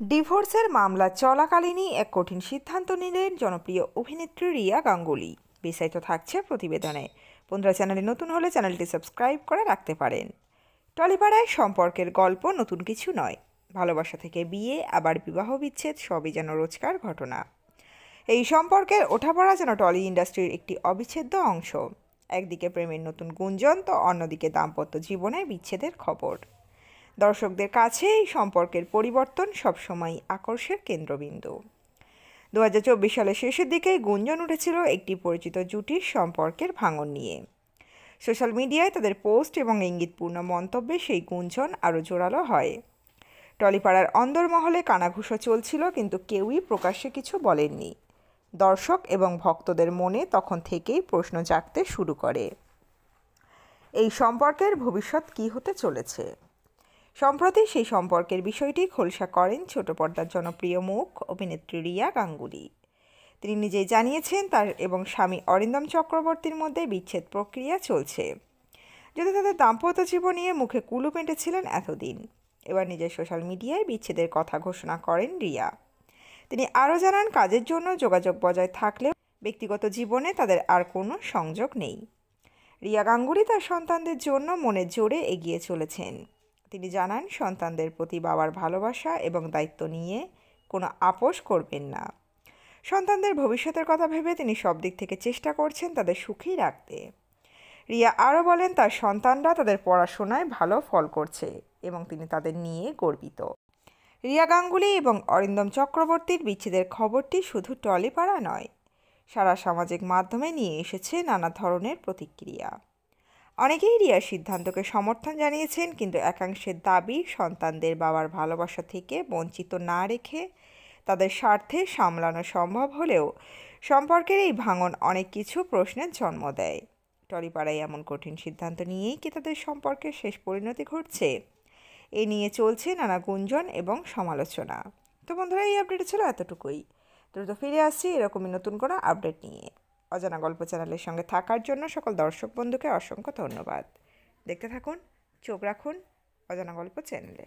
ডিভোর্সের মামলা চলাকালীনই এক কঠিন সিদ্ধান্ত নিলেন জনপ্রিয় অভিনেত্রী রিয়া গাঙ্গুলি। বিস্তারিত থাকছে প্রতিবেদনে। বন্ধুরা, চ্যানেলে নতুন হলে চ্যানেলটি সাবস্ক্রাইব করে রাখতে পারেন। টলিপাড়ায় সম্পর্কের গল্প নতুন কিছু নয়। ভালোবাসা থেকে বিয়ে, আবার বিবাহ বিচ্ছেদ, সবই যেন রোজকার ঘটনা। এই সম্পর্কের ওঠাপড়া যেন টলি ইন্ডাস্ট্রির একটি অবিচ্ছেদ্য অংশ। একদিকে প্রেমের নতুন গুঞ্জন, তো অন্যদিকে দাম্পত্য জীবনে বিচ্ছেদের খবর। দর্শকদের কাছে এই সম্পর্কের পরিবর্তন সবসময় আকর্ষণের কেন্দ্রবিন্দু। 2024 সালের শেষের দিকে গুঞ্জন উঠেছিল একটি পরিচিত জুটির সম্পর্কের ভাঙন নিয়ে। সোশ্যাল মিডিয়ায় তাদের পোস্ট এবং ইঙ্গিতপূর্ণ মন্তব্যে সেই গুঞ্জন আরও জোরালো হয়। টলিপাড়ার অন্দরমহলে কানাঘুষো চলছিল, কিন্তু কেউই প্রকাশ্যে কিছু বলেননি। দর্শক এবং ভক্তদের মনে তখন থেকেই প্রশ্ন জাগতে শুরু করে, এই সম্পর্কের ভবিষ্যৎ কী হতে চলেছে। সম্প্রতি সেই সম্পর্কের বিষয়টি খোলসা করেন ছোট পর্দার জনপ্রিয় মুখ অভিনেত্রী রিয়া গাঙ্গুলি। তিনি নিজেই জানিয়েছেন, তার এবং স্বামী অরিন্দম চক্রবর্তীর মধ্যে বিচ্ছেদ প্রক্রিয়া চলছে। যদি তাদের দাম্পত্য জীবন নিয়ে মুখে কুলুপ এঁটেছিলেন এতদিন, এবার নিজের সোশ্যাল মিডিয়ায় বিচ্ছেদের কথা ঘোষণা করেন রিয়া। তিনি আরও জানান, কাজের জন্য যোগাযোগ বজায় থাকলেও ব্যক্তিগত জীবনে তাদের আর কোনো সংযোগ নেই। রিয়া গাঙ্গুলি তার সন্তানদের জন্য মনের জোরে এগিয়ে চলেছেন। তিনি জানান, সন্তানদের প্রতি বাবার ভালোবাসা এবং দায়িত্ব নিয়ে কোনো আপোষ করবেন না। সন্তানদের ভবিষ্যতের কথা ভেবে তিনি সব দিক থেকে চেষ্টা করছেন তাদের সুখী রাখতে। রিয়া আরও বলেন, তার সন্তানরা তাদের পড়াশোনায় ভালো ফল করছে এবং তিনি তাদের নিয়ে গর্বিত। রিয়া গাঙ্গুলি এবং অরিন্দম চক্রবর্তীর বিচ্ছেদের খবরটি শুধু টলিপাড়া নয়, সারা সামাজিক মাধ্যমে নিয়ে এসেছে নানা ধরনের প্রতিক্রিয়া। অনেকেই রিয়ার সিদ্ধান্তকে সমর্থন জানিয়েছেন, কিন্তু একাংশের দাবি, সন্তানদের বাবার ভালোবাসা থেকে বঞ্চিত না রেখে তাদের স্বার্থে সামলানো সম্ভব হলেও সম্পর্কের এই ভাঙন অনেক কিছু প্রশ্নের জন্ম দেয়। টলিপাড়ায় এমন কঠিন সিদ্ধান্ত নিয়েই কি তাদের সম্পর্কের শেষ পরিণতি ঘটছে? এ নিয়ে চলছে নানা গুঞ্জন এবং সমালোচনা। তো বন্ধুরা, এই আপডেট ছিল এতটুকুই। দ্রুত ফিরে আসছি এরকমই নতুন কোনো আপডেট নিয়ে। অজানা গল্প চ্যানেলের সঙ্গে থাকার জন্য সকল দর্শক বন্ধুকে অসংখ্য ধন্যবাদ। দেখতে থাকুন, চোখ রাখুন অজানা গল্প চ্যানেলে।